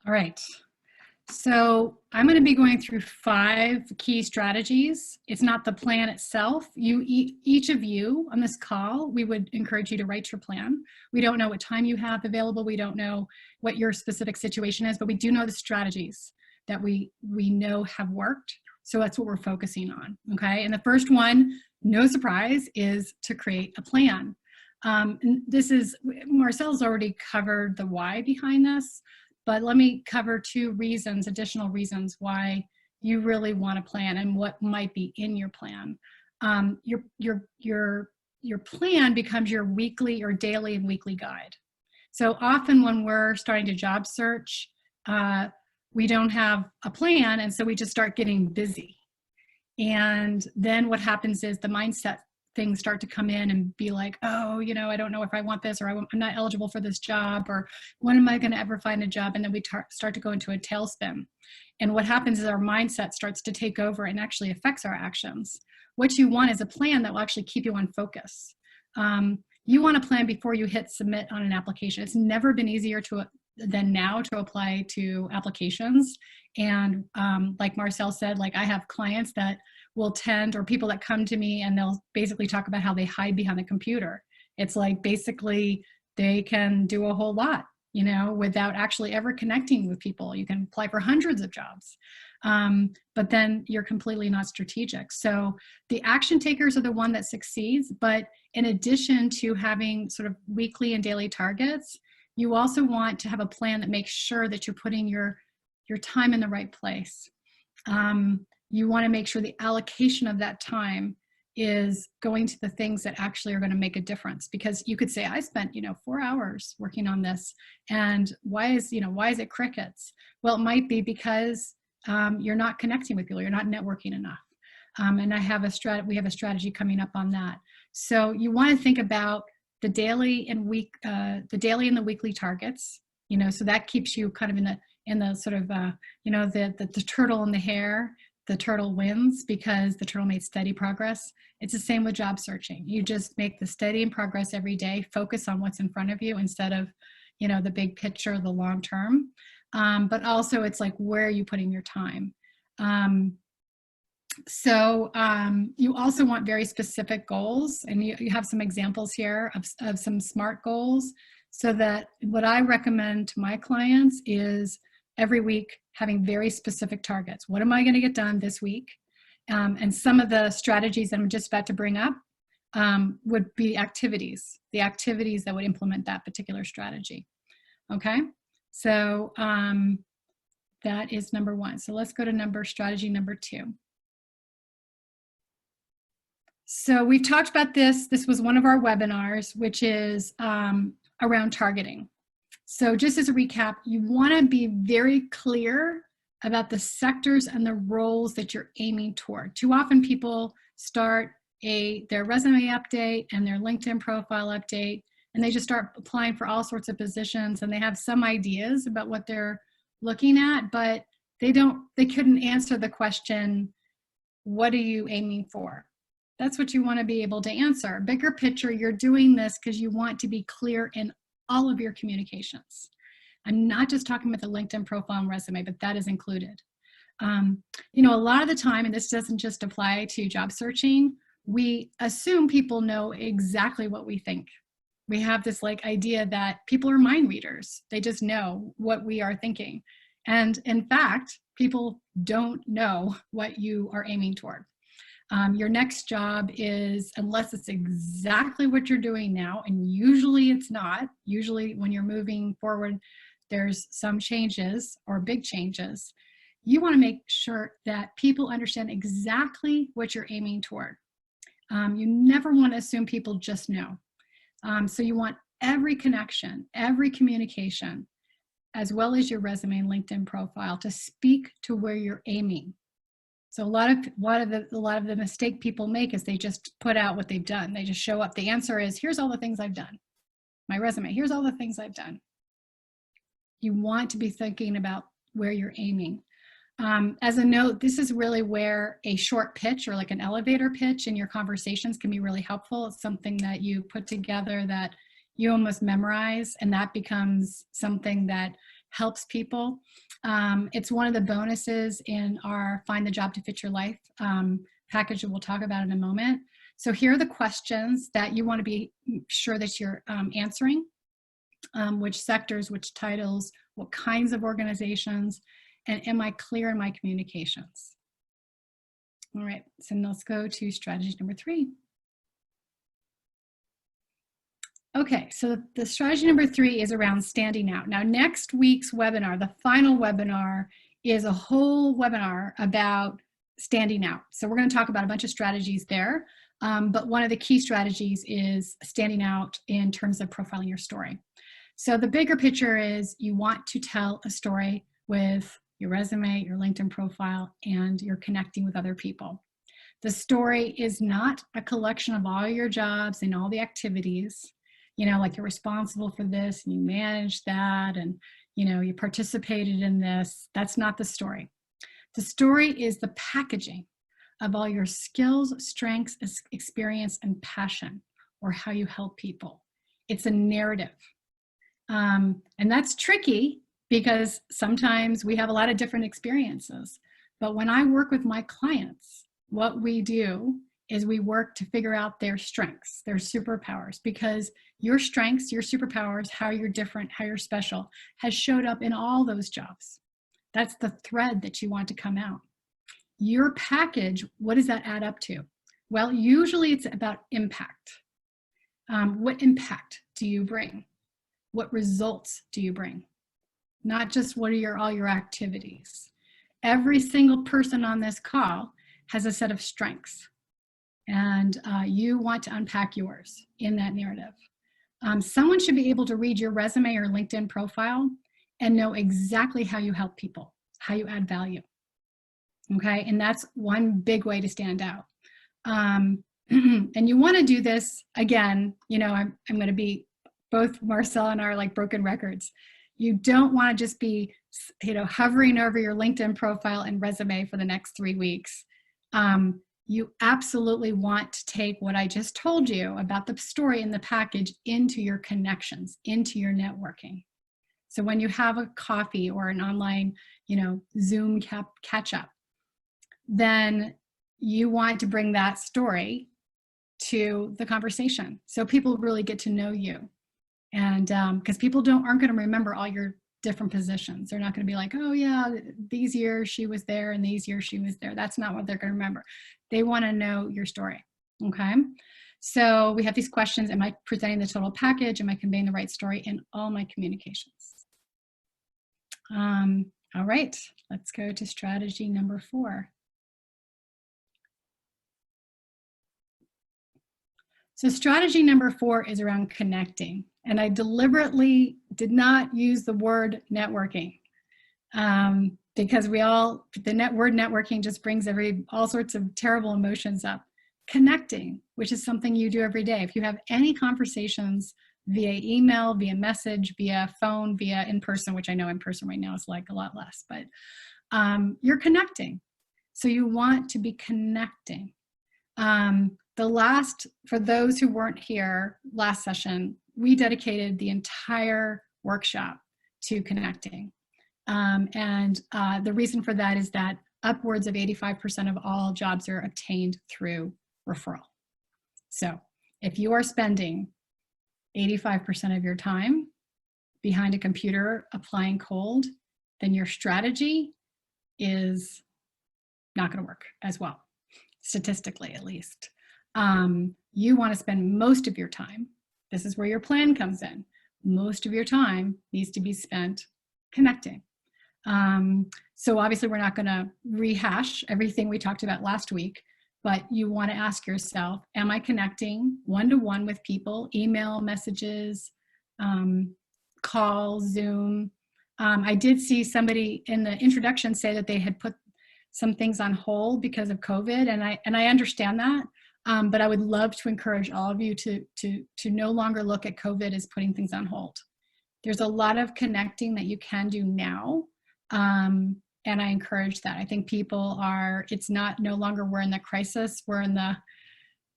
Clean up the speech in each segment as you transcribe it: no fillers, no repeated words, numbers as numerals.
All right. So I'm going to be going through 5 key strategies. It's not the plan itself. Each of you on this call, we would encourage you to write your plan. We don't know what time you have available. We don't know what your specific situation is, but we do know the strategies that we know have worked. So that's what we're focusing on, okay? And the first one, no surprise, is to create a plan. And Marcel's already covered the why behind this, but let me cover 2 reasons, additional reasons why you really want a plan and what might be in your plan. Your plan becomes your weekly or daily and weekly guide. So often when we're starting to job search, we don't have a plan, and so we just start getting busy. And then what happens is the mindset things start to come in and be like, oh, I don't know if I want this, or I'm not eligible for this job, or when am I going to ever find a job? And then we start to go into a tailspin. And what happens is our mindset starts to take over and actually affects our actions. What you want is a plan that will actually keep you on focus. You want a plan before you hit submit on an application. It's never been easier than now to apply to applications. And like Marcel said, like I have clients that will tend, or people that come to me and they'll basically talk about how they hide behind the computer. It's like basically they can do a whole lot, without actually ever connecting with people. You can apply for hundreds of jobs, but then you're completely not strategic. So the action takers are the one that succeeds, but in addition to having sort of weekly and daily targets, you also want to have a plan that makes sure that you're putting your time in the right place. You want to make sure the allocation of that time is going to the things that actually are going to make a difference. Because you could say, I spent, 4 hours working on this, and why is it crickets? Well, it might be because you're not connecting with people, you're not networking enough. And we have a strategy coming up on that. So you want to think about the daily and the weekly targets, so that keeps you kind of in the sort of, the turtle in the hare. The turtle wins because the turtle made steady progress. It's the same with job searching. You just make the steady and progress every day, focus on what's in front of you instead of, the big picture, the long term. But also it's like, where are you putting your time? You also want very specific goals, and you have some examples here of some SMART goals, so that what I recommend to my clients is every week having very specific targets. What am I going to get done this week? And some of the strategies that I'm just about to bring up would be the activities that would implement that particular strategy. Okay, so that is number 1. So let's go to strategy number 2. So we've talked about this. This was one of our webinars, which is around targeting. So just as a recap, you want to be very clear about the sectors and the roles that you're aiming toward. Too often people start their resume update and their LinkedIn profile update, and they just start applying for all sorts of positions, and they have some ideas about what they're looking at, but they couldn't answer the question, what are you aiming for? That's what you want to be able to answer. Bigger picture, you're doing this because you want to be clear in all of your communications. I'm not just talking about the LinkedIn profile and resume, but that is included. A lot of the time, and this doesn't just apply to job searching, we assume people know exactly what we think. We have this idea that people are mind readers. They just know what we are thinking. And in fact, people don't know what you are aiming toward. Your next job is, unless it's exactly what you're doing now, and usually it's not, usually when you're moving forward, there's some changes or big changes. You want to make sure that people understand exactly what you're aiming toward. You never want to assume people just know. So you want every connection, every communication, as well as your resume and LinkedIn profile, to speak to where you're aiming. So a lot of the mistake people make is they just put out what they've done. They just show up. The answer is, here's all the things I've done. My resume, here's all the things I've done. You want to be thinking about where you're aiming. As a note, this is really where a short pitch or like an elevator pitch in your conversations can be really helpful. It's something that you put together that you almost memorize, and that becomes something that helps people. It's one of the bonuses in our Find the Job to Fit Your Life package that we'll talk about in a moment. So here are the questions that you want to be sure that you're answering. Which sectors, which titles, what kinds of organizations, and am I clear in my communications? All right, so let's go to strategy number 3. Okay, so the strategy number 3 is around standing out. Now, next week's webinar, the final webinar, is a whole webinar about standing out. So we're going to talk about a bunch of strategies there, but one of the key strategies is standing out in terms of profiling your story. So the bigger picture is you want to tell a story with your resume, your LinkedIn profile, and you're connecting with other people. The story is not a collection of all your jobs and all the activities, you know, like you're responsible for this and you manage that and, you know, you participated in this. That's not the story. The story is the packaging of all your skills, strengths, experience, and passion, or how you help people. It's a narrative. And that's tricky because sometimes we have a lot of different experiences. But when I work with my clients, what we do is we work to figure out their strengths, their superpowers, because your strengths, your superpowers, how you're different, how you're special, has showed up in all those jobs. That's the thread that you want to come out. Your package, what does that add up to? Well, usually it's about impact. What impact do you bring? What results do you bring? Not just what are all your activities. Every single person on this call has a set of strengths, and you want to unpack yours in that narrative. Someone should be able to read your resume or LinkedIn profile and know exactly how you help people, how you add value. Okay, and that's one big way to stand out. And you want to do this, again, you know, I'm going to be, both Marcel and I are like broken records. You don't want to just be, you know, hovering over your LinkedIn profile and resume for the next 3 weeks. You absolutely want to take what I just told you about the story in the package into your connections, into your networking. So when you have a coffee or an online, you know, Zoom catch up, then you want to bring that story to the conversation so people really get to know you. And because people aren't going to remember all your different positions. They're not going to be like, oh yeah, these years she was there and these years she was there. That's not what they're going to remember. They want to know your story. Okay. So we have these questions. Am I presenting the total package? Am I conveying the right story in all my communications? All right, let's go to strategy number 4. So strategy number 4 is around connecting. And I deliberately did not use the word networking because the word networking just brings all sorts of terrible emotions up. Connecting, which is something you do every day. If you have any conversations via email, via message, via phone, via in-person, which I know in person right now is like a lot less, but you're connecting. So you want to be connecting. For those who weren't here last session, we dedicated the entire workshop to connecting. The reason for that is that upwards of 85% of all jobs are obtained through referral. So if you are spending 85% of your time behind a computer applying cold, then your strategy is not going to work as well, statistically at least. You want to spend most of your time, this is where your plan comes in, most of your time needs to be spent connecting. So obviously we're not going to rehash everything we talked about last week, but you want to ask yourself, am I connecting one-to-one with people, email, messages, calls, Zoom? I did see somebody in the introduction say that they had put some things on hold because of COVID, and I understand that. But I would love to encourage all of you to no longer look at COVID as putting things on hold. There's a lot of connecting that you can do now, and I encourage that. I think people it's no longer we're in the crisis, we're in the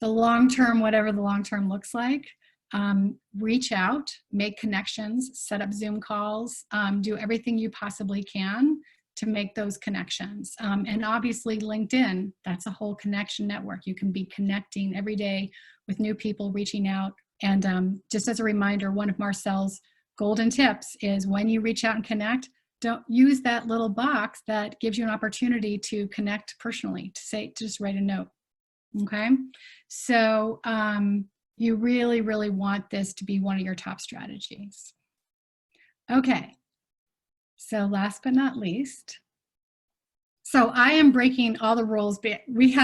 long term, whatever the long term looks like. reach out, make connections, set up Zoom calls, do everything you possibly can to make those connections. And obviously LinkedIn, that's a whole connection network. You can be connecting every day with new people, reaching out. And just as a reminder, one of Marcel's golden tips is when you reach out and connect, don't use that little box that gives you an opportunity to connect personally, to just write a note, okay? So you really, really want this to be one of your top strategies. Okay, so last but not least, so I am breaking all the rules. We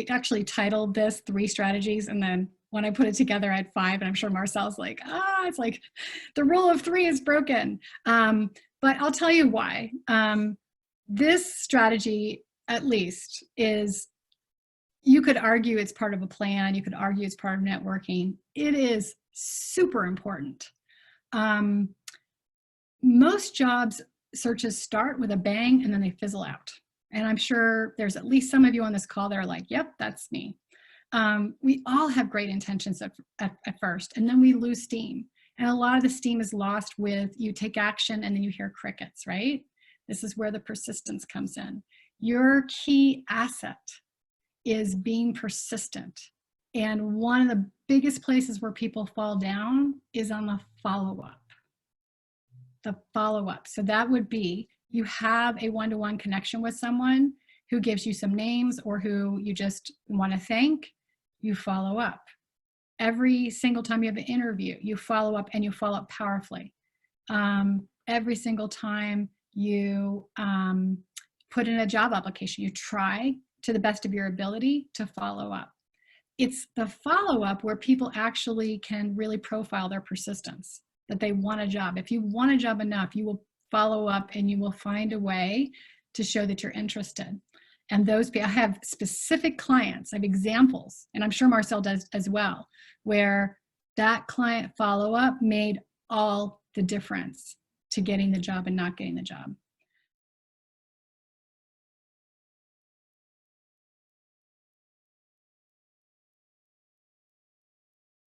actually titled this 3 strategies, and then when I put it together, I had 5, and I'm sure Marcel's like, it's like the rule of 3 is broken. But I'll tell you why. This strategy, at least, is, you could argue it's part of a plan. You could argue it's part of networking. It is super important. Most jobs searches start with a bang and then they fizzle out. And I'm sure there's at least some of you on this call that are like, yep, that's me. We all have great intentions at first, and then we lose steam. And a lot of the steam is lost with you take action and then you hear crickets, right? This is where the persistence comes in. Your key asset is being persistent. And one of the biggest places where people fall down is on the follow-up. The follow-up. So that would be, you have a one-to-one connection with someone who gives you some names or who you just want to thank, you follow up. Every single time you have an interview, you follow up, and you follow up powerfully. Every single time you put in a job application, you try to the best of your ability to follow up. It's the follow-up where people actually can really profile their persistence, that they want a job. If you want a job enough, you will follow up and you will find a way to show that you're interested. And those, I have specific clients, I have examples, and I'm sure Marcel does as well, where that client follow-up made all the difference to getting the job and not getting the job.